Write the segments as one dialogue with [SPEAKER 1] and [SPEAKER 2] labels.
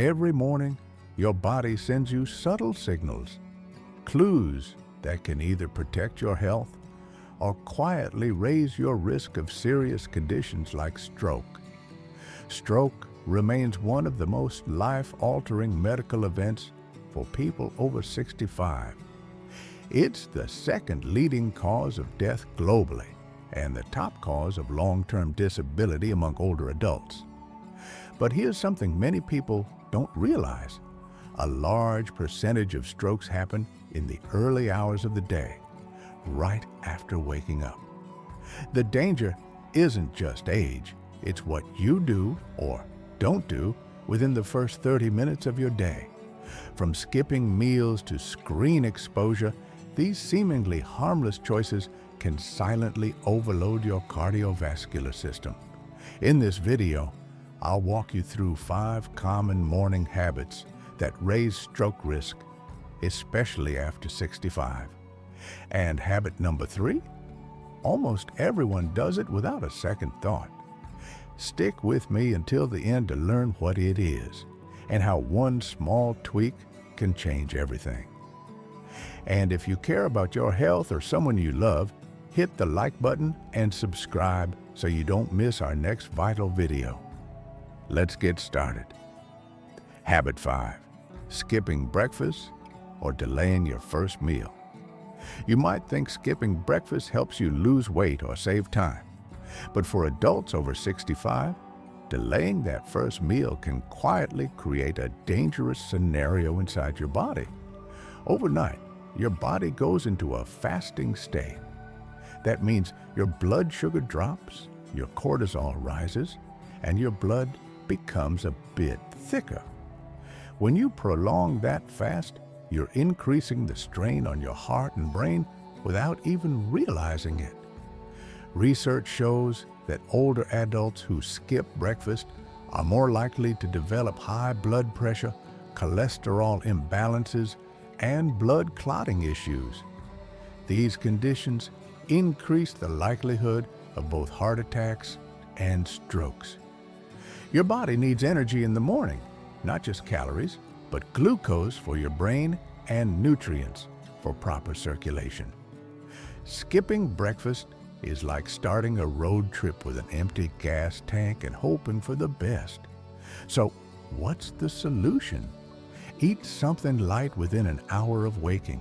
[SPEAKER 1] Every morning, your body sends you subtle signals, clues that can either protect your health or quietly raise your risk of serious conditions like stroke. Stroke remains one of the most life-altering medical events for people over 65. It's the second leading cause of death globally and the top cause of long-term disability among older adults. But here's something many people don't realize. A large percentage of strokes happen in the early hours of the day, right after waking up. The danger isn't just age, it's what you do or don't do within the first 30 minutes of your day. From skipping meals to screen exposure, these seemingly harmless choices can silently overload your cardiovascular system. In this video, I'll walk you through 5 common morning habits that raise stroke risk, especially after 65. And habit number 3? Almost everyone does it without a second thought. Stick with me until the end to learn what it is and how one small tweak can change everything. And if you care about your health or someone you love, hit the like button and subscribe so you don't miss our next vital video. Let's get started. Habit 5. Skipping breakfast or delaying your first meal. You might think skipping breakfast helps you lose weight or save time. But for adults over 65, delaying that first meal can quietly create a dangerous scenario inside your body. Overnight, your body goes into a fasting state. That means your blood sugar drops, your cortisol rises, and your blood becomes a bit thicker. When you prolong that fast, you're increasing the strain on your heart and brain without even realizing it. Research shows that older adults who skip breakfast are more likely to develop high blood pressure, cholesterol imbalances, and blood clotting issues. These conditions increase the likelihood of both heart attacks and strokes. Your body needs energy in the morning, not just calories, but glucose for your brain and nutrients for proper circulation. Skipping breakfast is like starting a road trip with an empty gas tank and hoping for the best. So, what's the solution? Eat something light within an hour of waking.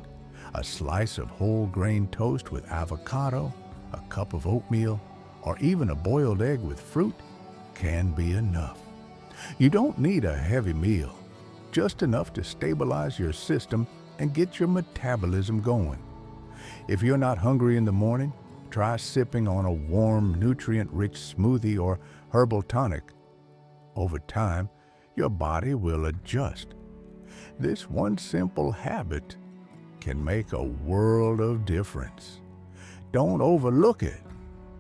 [SPEAKER 1] A slice of whole grain toast with avocado, a cup of oatmeal, or even a boiled egg with fruit can be enough. You don't need a heavy meal, just enough to stabilize your system and get your metabolism going. If you're not hungry in the morning, try sipping on a warm, nutrient-rich smoothie or herbal tonic. Over time, your body will adjust. This one simple habit can make a world of difference. Don't overlook it.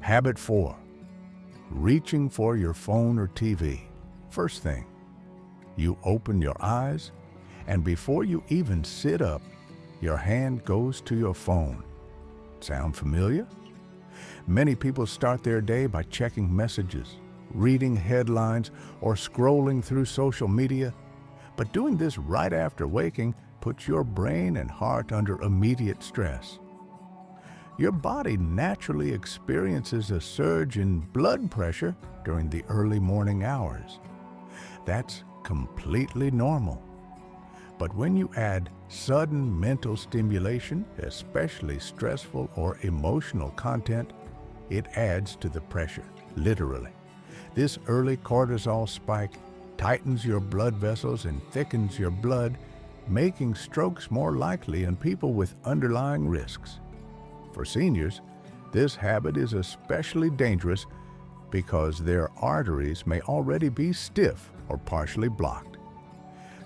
[SPEAKER 1] Habit 4. Reaching for your phone or TV. First thing, you open your eyes, and before you even sit up, your hand goes to your phone. Sound familiar? Many people start their day by checking messages, reading headlines, or scrolling through social media. But doing this right after waking puts your brain and heart under immediate stress. Your body naturally experiences a surge in blood pressure during the early morning hours. That's completely normal. But when you add sudden mental stimulation, especially stressful or emotional content, it adds to the pressure, literally. This early cortisol spike tightens your blood vessels and thickens your blood, making strokes more likely in people with underlying risks. For seniors, this habit is especially dangerous because their arteries may already be stiff or partially blocked.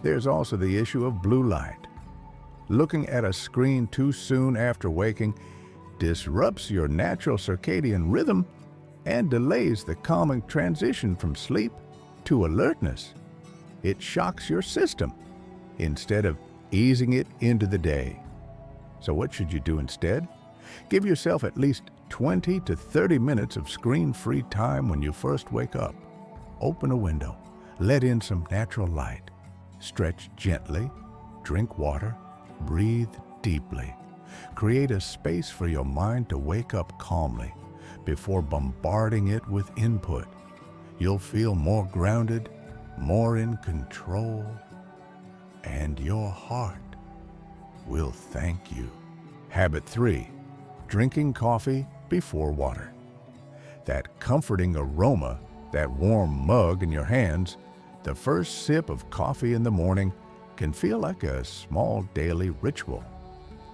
[SPEAKER 1] There's also the issue of blue light. Looking at a screen too soon after waking disrupts your natural circadian rhythm and delays the calming transition from sleep to alertness. It shocks your system instead of easing it into the day. So what should you do instead? Give yourself at least 20 to 30 minutes of screen-free time when you first wake up. Open a window, let in some natural light, Stretch gently, drink water, breathe deeply. Create a space for your mind to wake up calmly before bombarding it with input. You'll feel more grounded, more in control, and your heart will thank you. Habit 3, drinking coffee before water. That comforting aroma, that warm mug in your hands, the first sip of coffee in the morning can feel like a small daily ritual.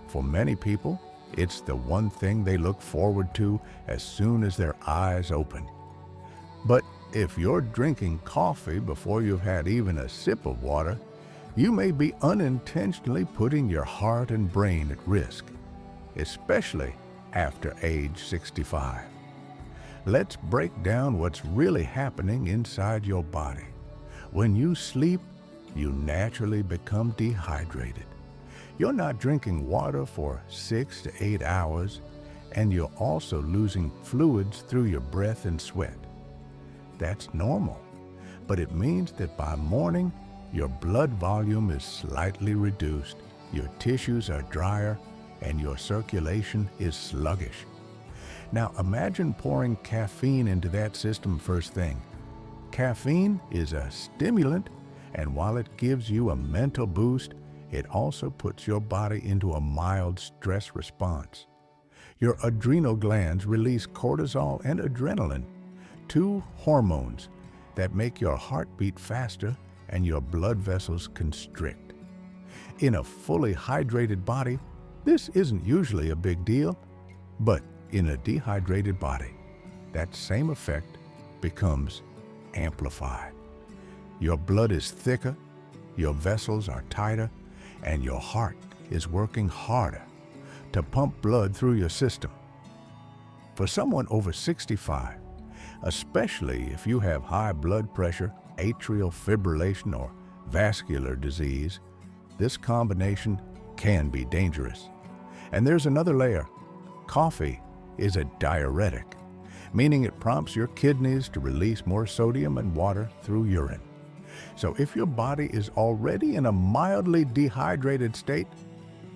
[SPEAKER 1] For many people, it's the one thing they look forward to as soon as their eyes open. But if you're drinking coffee before you've had even a sip of water, you may be unintentionally putting your heart and brain at risk, especially after age 65. Let's break down what's really happening inside your body. When you sleep, you naturally become dehydrated. You're not drinking water for 6 to 8 hours, and you're also losing fluids through your breath and sweat. That's normal, but it means that by morning, your blood volume is slightly reduced, your tissues are drier, and your circulation is sluggish. Now imagine pouring caffeine into that system first thing. Caffeine is a stimulant, and while it gives you a mental boost, it also puts your body into a mild stress response. Your adrenal glands release cortisol and adrenaline, two hormones that make your heart beat faster and your blood vessels constrict. In a fully hydrated body, this isn't usually a big deal, but in a dehydrated body, that same effect becomes amplified. Your blood is thicker, your vessels are tighter, and your heart is working harder to pump blood through your system. For someone over 65, especially if you have high blood pressure, atrial fibrillation, or vascular disease, this combination can be dangerous. And there's another layer. Coffee is a diuretic, meaning it prompts your kidneys to release more sodium and water through urine. So if your body is already in a mildly dehydrated state,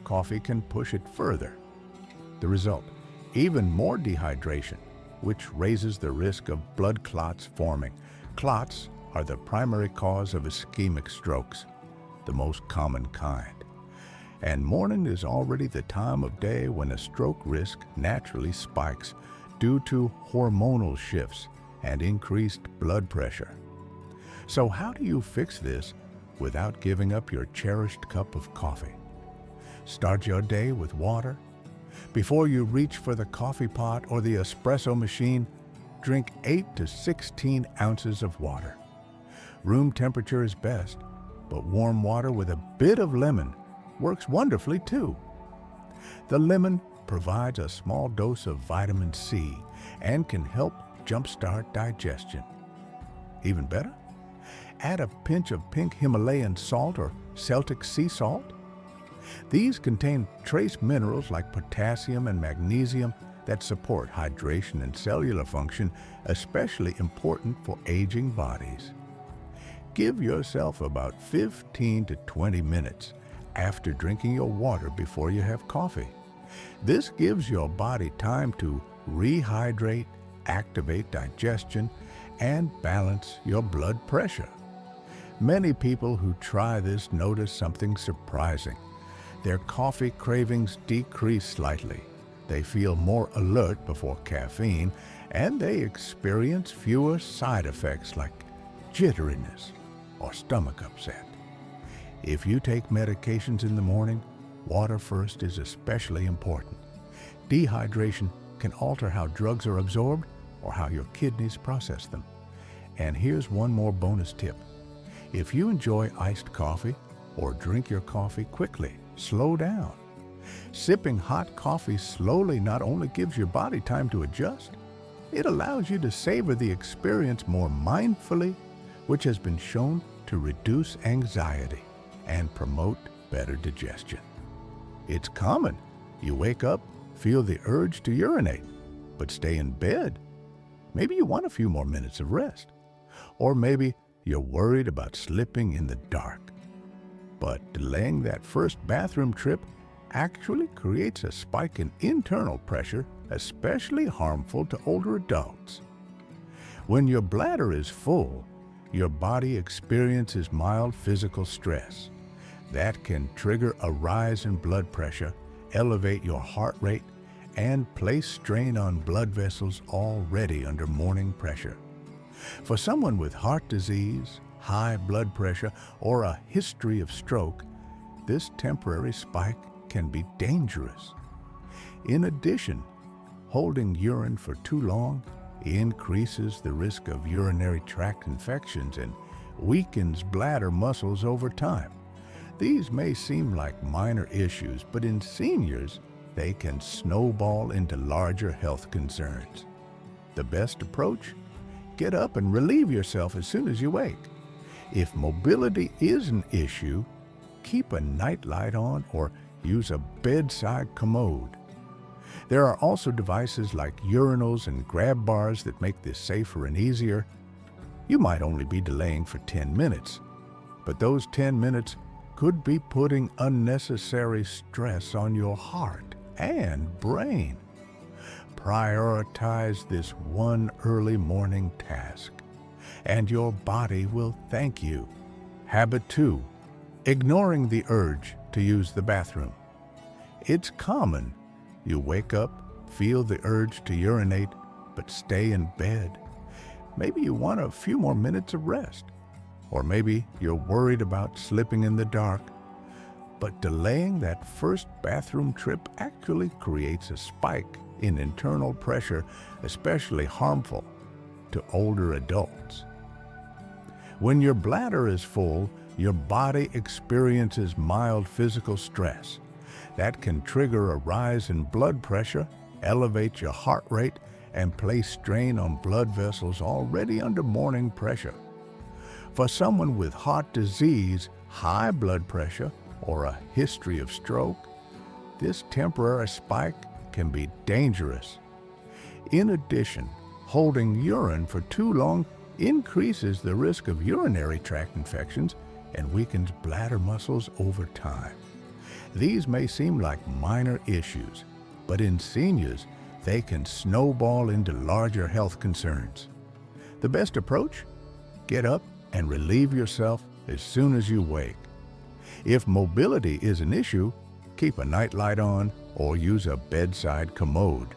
[SPEAKER 1] coffee can push it further. The result, even more dehydration, which raises the risk of blood clots forming. Clots are the primary cause of ischemic strokes, the most common kind. And morning is already the time of day when a stroke risk naturally spikes due to hormonal shifts and increased blood pressure. So how do you fix this without giving up your cherished cup of coffee? Start your day with water. Before you reach for the coffee pot or the espresso machine, drink 8 to 16 ounces of water. Room temperature is best, but warm water with a bit of lemon works wonderfully too. The lemon provides a small dose of vitamin C and can help jumpstart digestion. Even better, add a pinch of pink Himalayan salt or Celtic sea salt. These contain trace minerals like potassium and magnesium that support hydration and cellular function, especially important for aging bodies. Give yourself about 15 to 20 minutes after drinking your water before you have coffee. This gives your body time to rehydrate, activate digestion, and balance your blood pressure. Many people who try this notice something surprising. Their coffee cravings decrease slightly. They feel more alert before caffeine, and they experience fewer side effects like jitteriness or stomach upset. If you take medications in the morning, water first is especially important. Dehydration can alter how drugs are absorbed or how your kidneys process them. And here's one more bonus tip. If you enjoy iced coffee or drink your coffee quickly, slow down. Sipping hot coffee slowly not only gives your body time to adjust, it allows you to savor the experience more mindfully, which has been shown to reduce anxiety and promote better digestion. It's common. You wake up, feel the urge to urinate, but stay in bed. Maybe you want a few more minutes of rest. Or maybe you're worried about slipping in the dark. But delaying that first bathroom trip actually creates a spike in internal pressure, especially harmful to older adults. When your bladder is full, your body experiences mild physical stress. That can trigger a rise in blood pressure, elevate your heart rate, and place strain on blood vessels already under morning pressure. For someone with heart disease, high blood pressure, or a history of stroke, this temporary spike can be dangerous. In addition, holding urine for too long increases the risk of urinary tract infections and weakens bladder muscles over time. These may seem like minor issues, but in seniors, they can snowball into larger health concerns. The best approach? Get up and relieve yourself as soon as you wake. If mobility is an issue, keep a nightlight on or use a bedside commode. There are also devices like urinals and grab bars that make this safer and easier. You might only be delaying for 10 minutes, but those 10 minutes could be putting unnecessary stress on your heart and brain. Prioritize this one early morning task, and your body will thank you. Habit 2. Ignoring the urge to use the bathroom. It's common. You wake up, feel the urge to urinate, but stay in bed. Maybe you want a few more minutes of rest. Or maybe you're worried about slipping in the dark. But delaying that first bathroom trip actually creates a spike in internal pressure, especially harmful to older adults. When your bladder is full, your body experiences mild physical stress. That can trigger a rise in blood pressure, elevate your heart rate, and place strain on blood vessels already under morning pressure. For someone with heart disease, high blood pressure, or a history of stroke, this temporary spike can be dangerous. In addition, holding urine for too long increases the risk of urinary tract infections and weakens bladder muscles over time. These may seem like minor issues, but in seniors, they can snowball into larger health concerns. The best approach? Get up and relieve yourself as soon as you wake. If mobility is an issue, keep a nightlight on or use a bedside commode.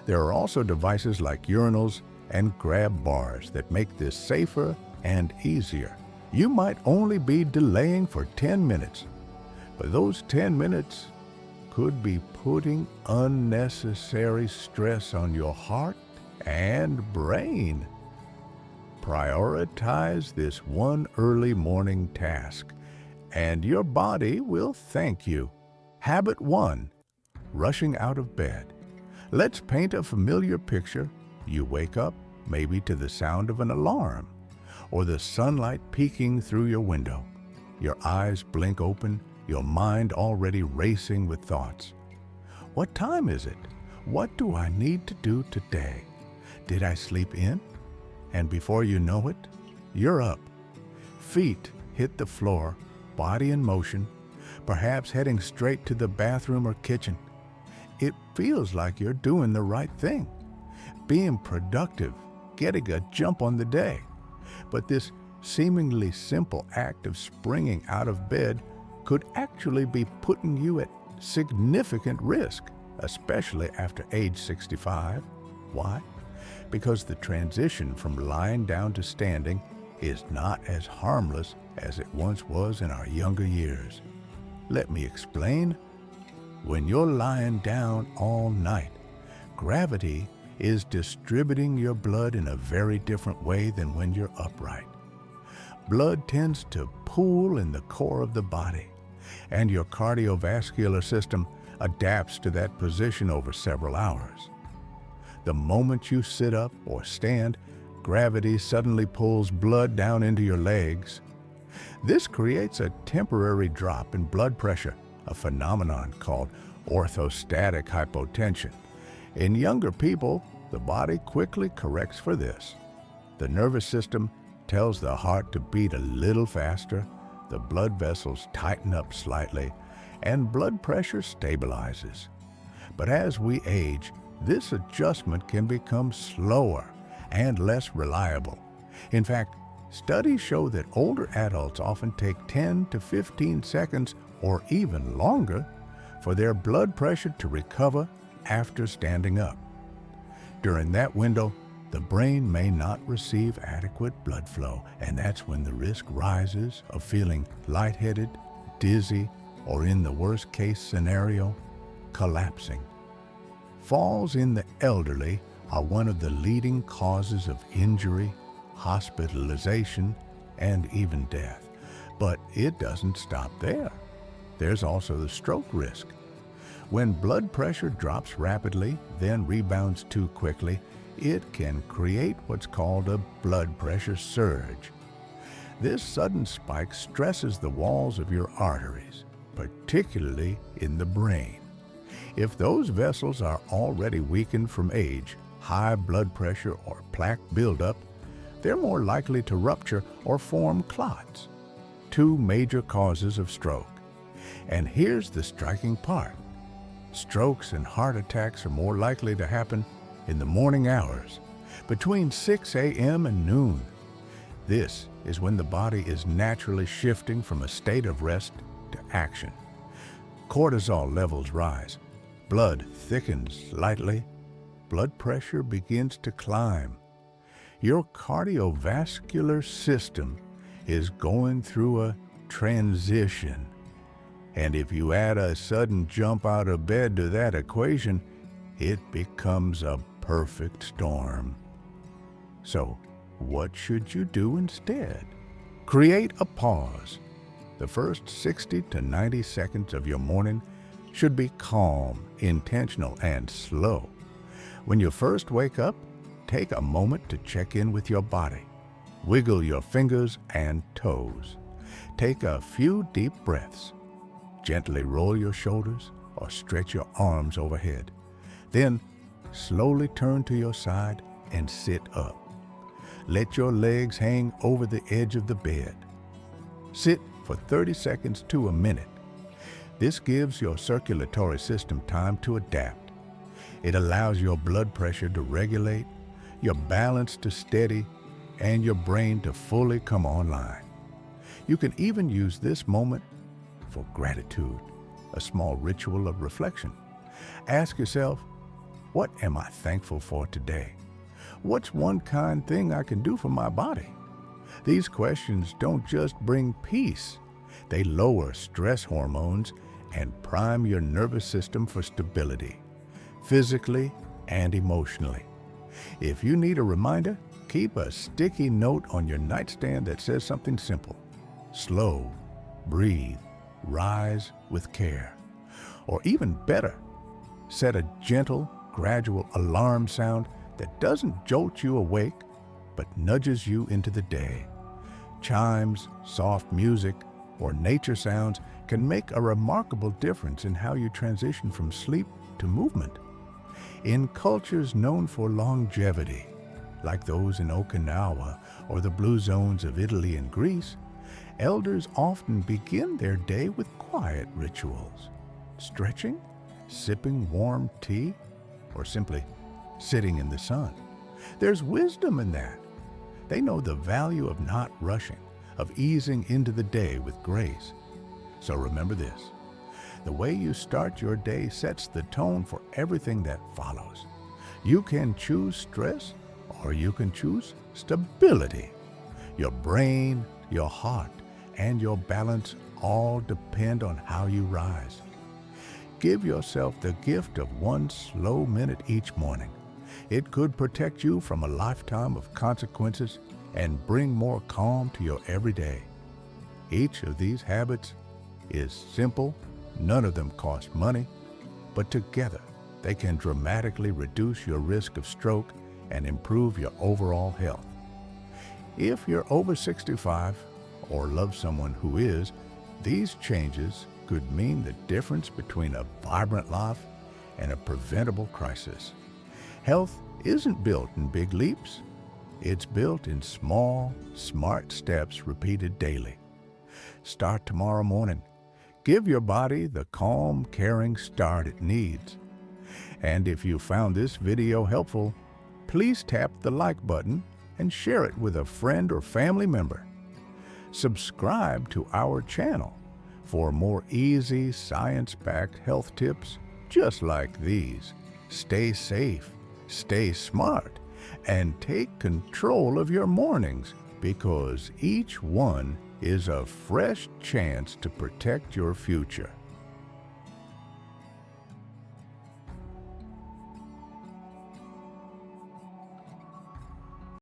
[SPEAKER 1] There are also devices like urinals and grab bars that make this safer and easier. You might only be delaying for 10 minutes, but those 10 minutes could be putting unnecessary stress on your heart and brain. Prioritize this one early morning task, and your body will thank you. Habit 1. Rushing out of bed. Let's paint a familiar picture. You wake up, maybe to the sound of an alarm, or the sunlight peeking through your window. Your eyes blink open, your mind already racing with thoughts. What time is it? What do I need to do today? Did I sleep in? And before you know it, you're up. Feet hit the floor, body in motion, perhaps heading straight to the bathroom or kitchen. It feels like you're doing the right thing, being productive, getting a jump on the day. But this seemingly simple act of springing out of bed could actually be putting you at significant risk, especially after age 65. Why? Because the transition from lying down to standing is not as harmless as it once was in our younger years. Let me explain. When you're lying down all night, gravity is distributing your blood in a very different way than when you're upright. Blood tends to pool in the core of the body, and your cardiovascular system adapts to that position over several hours. The moment you sit up or stand, gravity suddenly pulls blood down into your legs. This creates a temporary drop in blood pressure, a phenomenon called orthostatic hypotension. In younger people, the body quickly corrects for this. The nervous system tells the heart to beat a little faster, the blood vessels tighten up slightly and blood pressure stabilizes. But as we age, this adjustment can become slower and less reliable. In fact, studies show that older adults often take 10 to 15 seconds or even longer for their blood pressure to recover after standing up. During that window, the brain may not receive adequate blood flow, and that's when the risk rises of feeling lightheaded, dizzy, or in the worst case scenario, collapsing. Falls in the elderly are one of the leading causes of injury, hospitalization, and even death. But it doesn't stop there. There's also the stroke risk. When blood pressure drops rapidly, then rebounds too quickly, it can create what's called a blood pressure surge. This sudden spike stresses the walls of your arteries, particularly in the brain. If those vessels are already weakened from age, high blood pressure, or plaque buildup, they're more likely to rupture or form clots, two major causes of stroke. And here's the striking part. Strokes and heart attacks are more likely to happen in the morning hours, between 6 a.m. and noon. This is when the body is naturally shifting from a state of rest to action. Cortisol levels rise, blood thickens slightly, blood pressure begins to climb. Your cardiovascular system is going through a transition. And if you add a sudden jump out of bed to that equation, it becomes a perfect storm. So, what should you do instead? Create a pause. The first 60 to 90 seconds of your morning should be calm, intentional, and slow. When you first wake up, take a moment to check in with your body. Wiggle your fingers and toes. Take a few deep breaths. Gently roll your shoulders or stretch your arms overhead. Then, slowly turn to your side and sit up. Let your legs hang over the edge of the bed. Sit for 30 seconds to a minute. This gives your circulatory system time to adapt. It allows your blood pressure to regulate, your balance to steady, and your brain to fully come online. You can even use this moment for gratitude, a small ritual of reflection. Ask yourself, what am I thankful for today? What's one kind thing I can do for my body? These questions don't just bring peace. They lower stress hormones and prime your nervous system for stability, physically and emotionally. If you need a reminder, keep a sticky note on your nightstand that says something simple. Slow, breathe, rise with care. Or even better, set a gentle, gradual alarm sound that doesn't jolt you awake, but nudges you into the day. Chimes, soft music, or nature sounds can make a remarkable difference in how you transition from sleep to movement. In cultures known for longevity, like those in Okinawa or the blue zones of Italy and Greece, elders often begin their day with quiet rituals, stretching, sipping warm tea, or simply sitting in the sun. There's wisdom in that. They know the value of not rushing, of easing into the day with grace. So remember this: the way you start your day sets the tone for everything that follows. You can choose stress or you can choose stability. Your brain, your heart, and your balance all depend on how you rise. Give yourself the gift of one slow minute each morning. It could protect you from a lifetime of consequences and bring more calm to your everyday. Each of these habits is simple, none of them cost money, but together they can dramatically reduce your risk of stroke and improve your overall health. If you're over 65 or love someone who is, these changes could mean the difference between a vibrant life and a preventable crisis. Health isn't built in big leaps. It's built in small, smart steps repeated daily. Start tomorrow morning. Give your body the calm, caring start it needs. And if you found this video helpful, please tap the like button and share it with a friend or family member. Subscribe to our channel for more easy, science-backed health tips just like these. Stay safe, stay smart, and take control of your mornings, because each one is a fresh chance to protect your future.